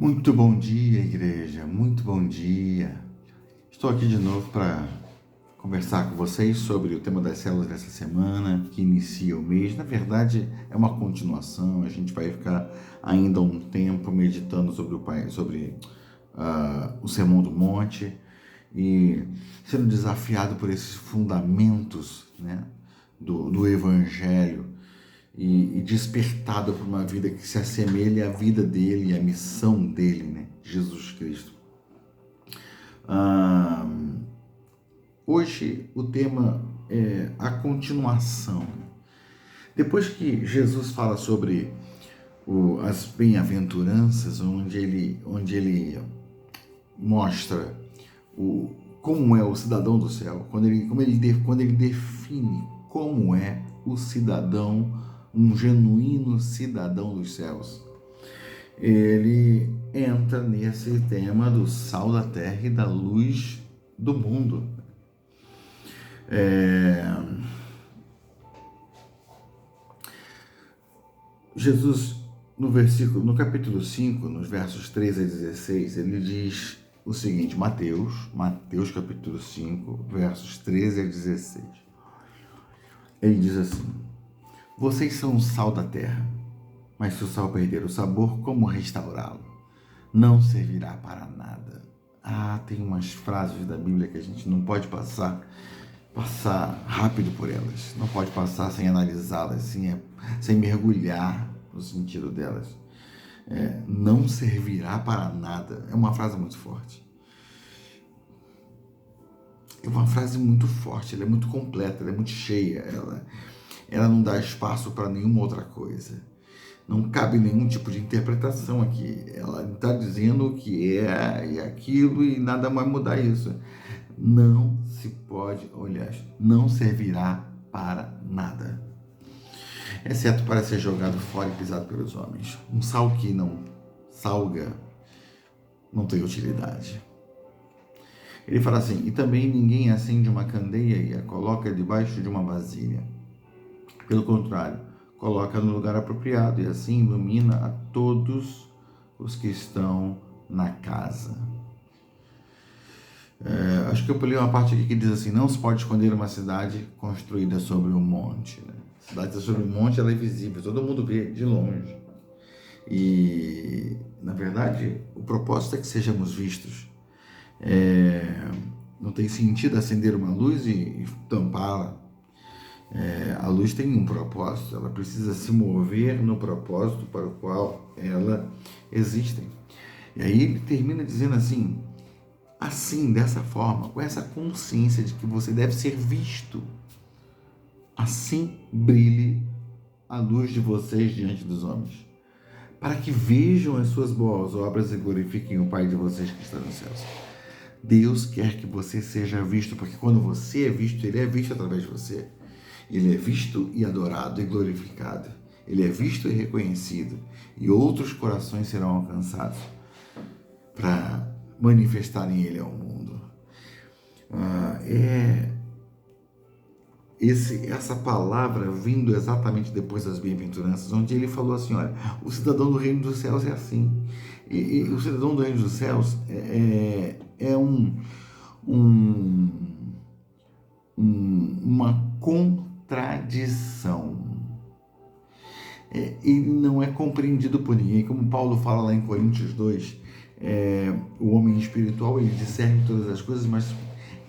Muito bom dia, igreja, muito bom dia. Estou aqui de novo para conversar com vocês sobre o tema das células dessa semana, que inicia o mês. Na verdade, é uma continuação, a gente vai ficar ainda um tempo meditando sobre o Sermão do Monte e sendo desafiado por esses fundamentos, né, do Evangelho e despertado por uma vida que se assemelha à vida dele e à missão dele, né? Jesus Cristo. Hoje o tema é a continuação. Depois que Jesus fala sobre as bem-aventuranças, onde ele mostra como é o cidadão do céu, quando ele define como é o cidadão, um genuíno cidadão dos céus, ele entra nesse tema do sal da terra e da luz do mundo. Jesus, no capítulo 5, nos versos 13 a 16, ele diz o seguinte, Mateus capítulo 5, versos 13 a 16. Ele diz assim: vocês são o sal da terra, mas se o sal perder o sabor, como restaurá-lo? Não servirá para nada. Tem umas frases da Bíblia que a gente não pode passar rápido por elas. Não pode passar sem analisá-las, sem mergulhar no sentido delas. Não servirá para nada. É uma frase muito forte. É uma frase muito forte, ela é muito completa, ela é muito cheia. Ela não dá espaço para nenhuma outra coisa. Não cabe nenhum tipo de interpretação aqui. Ela está dizendo o que é e aquilo e nada vai mudar isso. Não se pode olhar. Não servirá para nada. Exceto para ser jogado fora e pisado pelos homens. Um sal que não salga não tem utilidade. Ele fala assim: e também ninguém acende uma candeia e a coloca debaixo de uma vasilha. Pelo contrário, coloca no lugar apropriado e assim ilumina a todos os que estão na casa. Acho que eu pulei uma parte aqui que diz assim: não se pode esconder uma cidade construída sobre um monte. Né? A cidade sobre um monte, ela é visível, todo mundo vê de longe. E, na verdade, o propósito é que sejamos vistos. Não tem sentido acender uma luz e tampá-la. A luz tem um propósito, ela precisa se mover no propósito para o qual ela existe. E aí ele termina dizendo assim, dessa forma, com essa consciência de que você deve ser visto, assim brilhe a luz de vocês diante dos homens, para que vejam as suas boas obras e glorifiquem o Pai de vocês que está nos céus. Deus quer que você seja visto, porque quando você é visto, Ele é visto através de você. Ele é visto e adorado e glorificado. Ele é visto e reconhecido. E outros corações serão alcançados para manifestarem Ele ao mundo. Essa palavra vindo exatamente depois das bem-aventuranças, onde ele falou assim, olha, o cidadão do reino dos céus é assim. E o cidadão do reino dos céus é uma contradição. Ele não é compreendido por ninguém, como Paulo fala lá em Coríntios 2, o homem espiritual, ele discerne todas as coisas, mas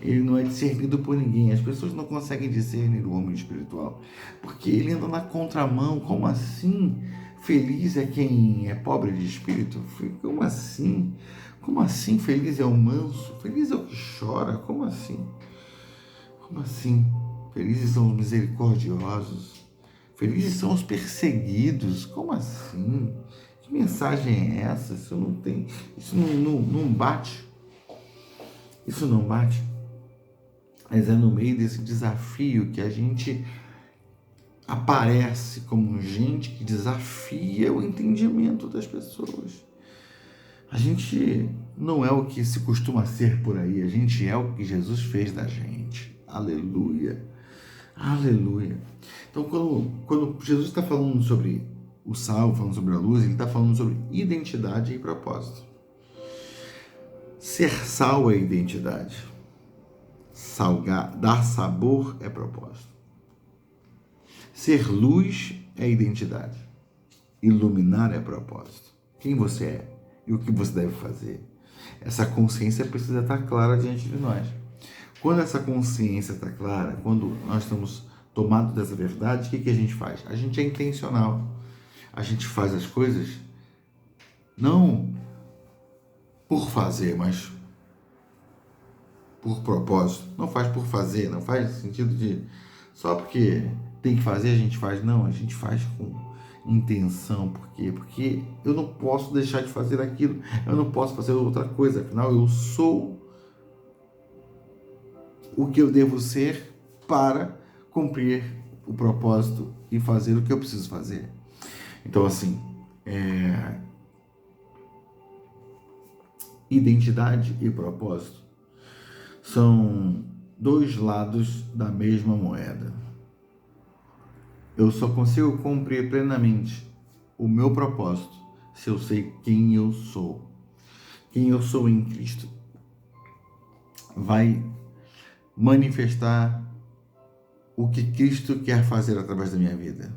ele não é discernido por ninguém. As pessoas não conseguem discernir o homem espiritual, porque ele anda na contramão. Como assim? Feliz é quem é pobre de espírito? Como assim? Como assim? Feliz é o manso? Feliz é o que chora? Como assim? Como assim? Felizes são os misericordiosos. Felizes são os perseguidos. Como assim? Que mensagem é essa? Isso não bate. Isso não bate. Mas é no meio desse desafio que a gente aparece como gente que desafia o entendimento das pessoas. A gente não é o que se costuma ser por aí, a gente é o que Jesus fez da gente. Aleluia. Aleluia. Então, quando Jesus está falando sobre o sal, falando sobre a luz, ele está falando sobre identidade e propósito. Ser sal é identidade. Salgar, dar sabor é propósito. Ser luz é identidade. Iluminar é propósito. Quem você é e o que você deve fazer. Essa consciência precisa estar clara diante de nós. Quando essa consciência está clara, quando nós estamos tomados dessa verdade, o que a gente faz? A gente é intencional. A gente faz as coisas não por fazer, mas por propósito. Não faz por fazer, não faz no sentido de só porque tem que fazer a gente faz. Não, a gente faz com intenção. Por quê? Porque eu não posso deixar de fazer aquilo. Eu não posso fazer outra coisa. Afinal, eu sou o que eu devo ser para cumprir o propósito e fazer o que eu preciso fazer. Então, assim, identidade e propósito são dois lados da mesma moeda. Eu só consigo cumprir plenamente o meu propósito se eu sei quem eu sou. Quem eu sou em Cristo vai manifestar o que Cristo quer fazer através da minha vida.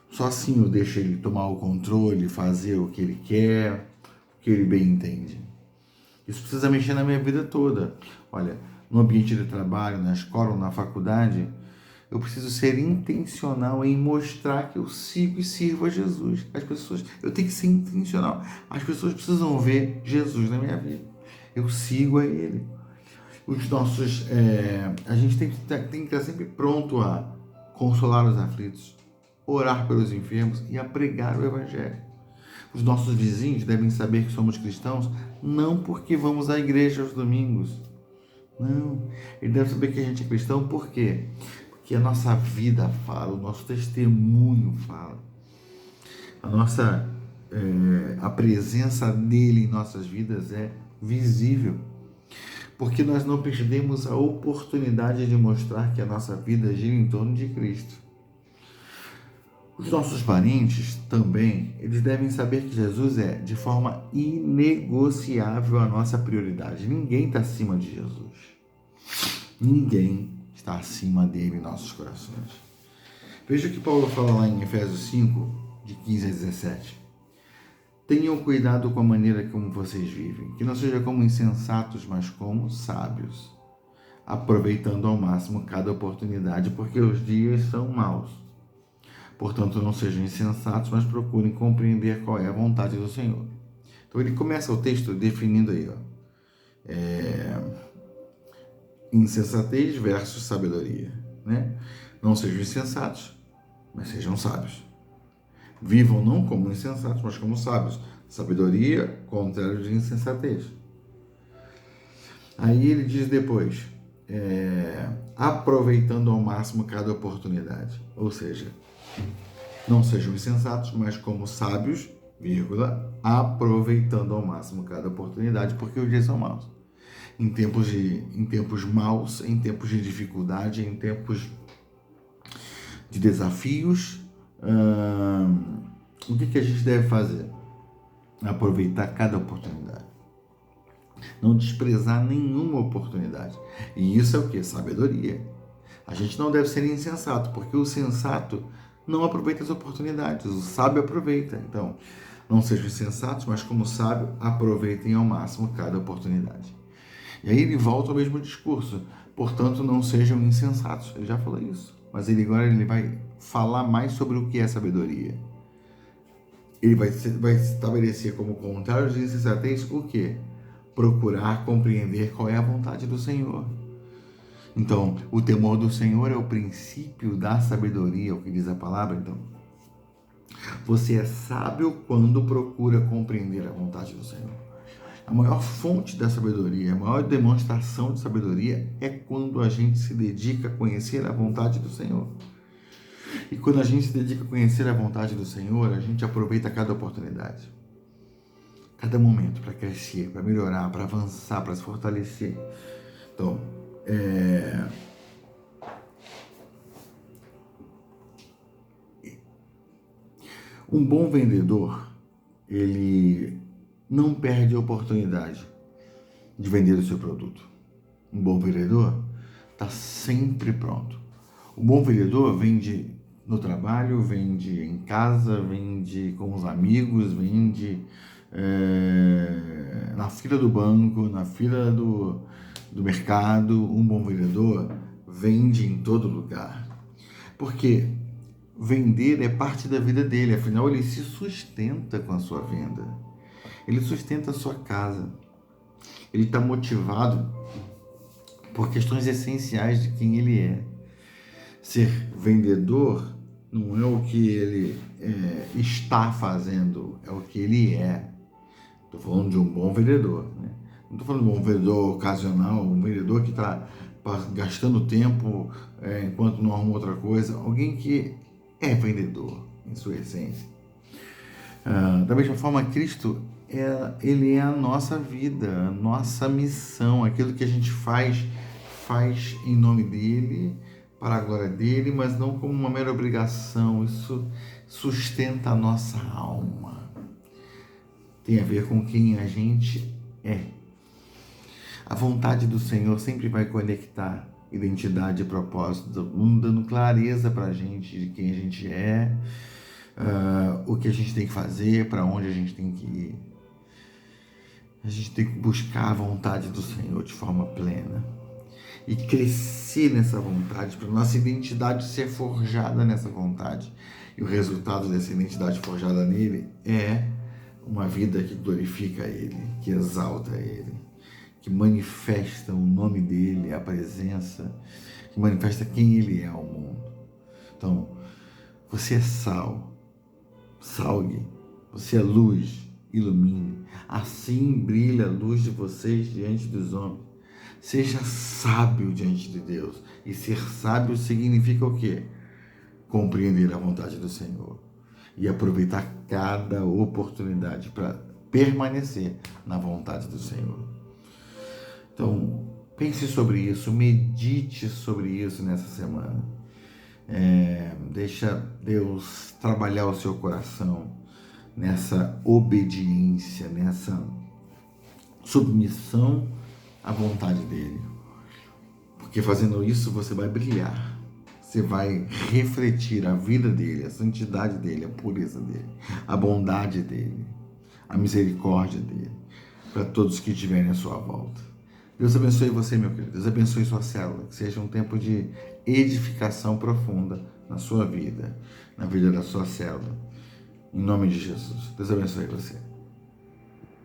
Só assim eu deixo ele tomar o controle, fazer o que ele quer, o que ele bem entende. Isso precisa mexer na minha vida toda. Olha, no ambiente de trabalho, na escola, na faculdade, eu preciso ser intencional em mostrar que eu sigo e sirvo a Jesus. Eu tenho que ser intencional. As pessoas precisam ver Jesus na minha vida. Eu sigo a Ele. A gente tem que estar sempre pronto a consolar os aflitos, orar pelos enfermos e a pregar o Evangelho. Os nossos vizinhos devem saber que somos cristãos não porque vamos à igreja aos domingos. Não, ele deve saber que a gente é cristão por quê? Porque a nossa vida fala, o nosso testemunho fala. A presença dele em nossas vidas é visível. Porque nós não perdemos a oportunidade de mostrar que a nossa vida gira em torno de Cristo. Os nossos parentes também, eles devem saber que Jesus é, de forma inegociável, a nossa prioridade. Ninguém está acima de Jesus. Ninguém está acima dele em nossos corações. Veja o que Paulo fala lá em Efésios 5, de 15 a 17. Tenham cuidado com a maneira como vocês vivem, que não seja como insensatos, mas como sábios, aproveitando ao máximo cada oportunidade, porque os dias são maus. Portanto, não sejam insensatos, mas procurem compreender qual é a vontade do Senhor. Então, ele começa o texto definindo aí, insensatez versus sabedoria, né? Não sejam insensatos, mas sejam sábios. Vivam não como insensatos, mas como sábios. Sabedoria, contrário de insensatez. Aí ele diz depois, aproveitando ao máximo cada oportunidade. Ou seja, não sejam insensatos, mas como sábios, vírgula, aproveitando ao máximo cada oportunidade, porque os dias são maus. Em tempos maus, em tempos de dificuldade, em tempos de desafios, o que a gente deve fazer? Aproveitar cada oportunidade. Não desprezar nenhuma oportunidade. E isso é o que? Sabedoria. A gente não deve ser insensato, porque o sensato não aproveita as oportunidades, o sábio aproveita. Então, não sejam insensatos, mas como sábio, aproveitem ao máximo cada oportunidade. E aí ele volta ao mesmo discurso. Portanto, não sejam insensatos. Ele já falou isso. Mas agora ele vai falar mais sobre o que é sabedoria. Ele vai estabelecer como contrário de insensatez o quê? Procurar compreender qual é a vontade do Senhor. Então, o temor do Senhor é o princípio da sabedoria, o que diz a palavra. Então, você é sábio quando procura compreender a vontade do Senhor. A maior fonte da sabedoria, a maior demonstração de sabedoria é quando a gente se dedica a conhecer a vontade do Senhor. E quando a gente se dedica a conhecer a vontade do Senhor, a gente aproveita cada oportunidade, cada momento para crescer, para melhorar, para avançar, para se fortalecer. Então, Um bom vendedor, ele não perde a oportunidade de vender o seu produto. Um bom vendedor está sempre pronto. O bom vendedor vende no trabalho, vende em casa, vende com os amigos, vende na fila do banco, na fila do mercado. Um bom vendedor vende em todo lugar. Porque vender é parte da vida dele, afinal ele se sustenta com a sua venda. Ele sustenta a sua casa. Ele está motivado por questões essenciais de quem ele é. Ser vendedor não é o que ele está fazendo, é o que ele é. Estou falando de um bom vendedor, né? Não estou falando de um bom vendedor ocasional, um vendedor que está gastando tempo enquanto não arruma outra coisa. Alguém que é vendedor em sua essência. Da mesma forma, Cristo ele é a nossa vida, a nossa missão, aquilo que a gente faz em nome dele, para a glória dele, mas não como uma mera obrigação. Isso sustenta a nossa alma. Tem a ver com quem a gente é. A vontade do Senhor sempre vai conectar identidade e propósito, dando clareza para a gente de quem a gente é, o que a gente tem que fazer, para onde a gente tem que ir. A gente tem que buscar a vontade do Senhor de forma plena e crescer nessa vontade, para nossa identidade ser forjada nessa vontade. E o resultado dessa identidade forjada nele é uma vida que glorifica Ele, que exalta Ele, que manifesta o nome dEle, a presença, que manifesta quem Ele é ao mundo. Então, você é sal, salgue, você é luz, ilumine. Assim brilha a luz de vocês diante dos homens. Seja sábio diante de Deus. E ser sábio significa o quê? Compreender a vontade do Senhor e aproveitar cada oportunidade para permanecer na vontade do Senhor. Então, pense sobre isso, medite sobre isso nessa semana. Deixa Deus trabalhar o seu coração nessa obediência, nessa submissão à vontade dele. Porque fazendo isso você vai brilhar. Você vai refletir a vida dele, a santidade dele, a pureza dele, a bondade dele, a misericórdia dele, para todos que estiverem à sua volta. Deus abençoe você, meu querido. Deus abençoe sua célula. Que seja um tempo de edificação profunda na sua vida, na vida da sua célula. Em nome de Jesus. Deus abençoe você.